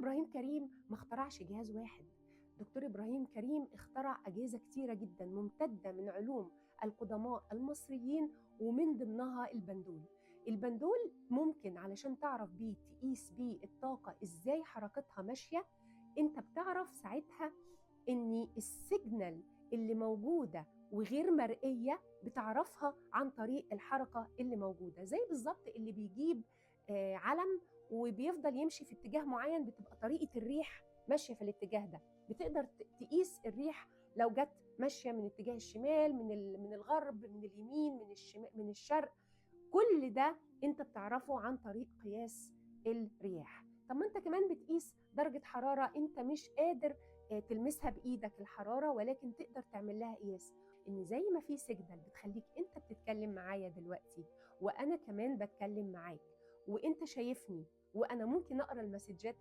إبراهيم كريم ما اخترعش جهاز واحد. دكتور إبراهيم كريم اخترع أجهزة كتيرة جدا ممتدة من علوم القدماء المصريين، ومن ضمنها البندول. البندول ممكن علشان تعرف بيه تقيس بيه الطاقة ازاي حركتها ماشية. انت بتعرف ساعتها ان السيجنال اللي موجودة وغير مرئية بتعرفها عن طريق الحركة اللي موجودة، زي بالظبط اللي بيجيب علم وبيفضل يمشي في اتجاه معين، بتبقى طريقة الريح ماشية في الاتجاه ده. بتقدر تقيس الريح لو جت ماشية من اتجاه الشمال، من الغرب، من اليمين، من الشمال، من الشرق. كل ده انت بتعرفه عن طريق قياس الرياح. طب ما انت كمان بتقيس درجة حرارة انت مش قادر تلمسها بايدك الحرارة، ولكن تقدر تعمل لها قياس. ان زي ما في سيجنال بتخليك انت بتتكلم معايا دلوقتي، وانا كمان بتكلم معاك، وانت شايفني، وانا ممكن اقرا المسجات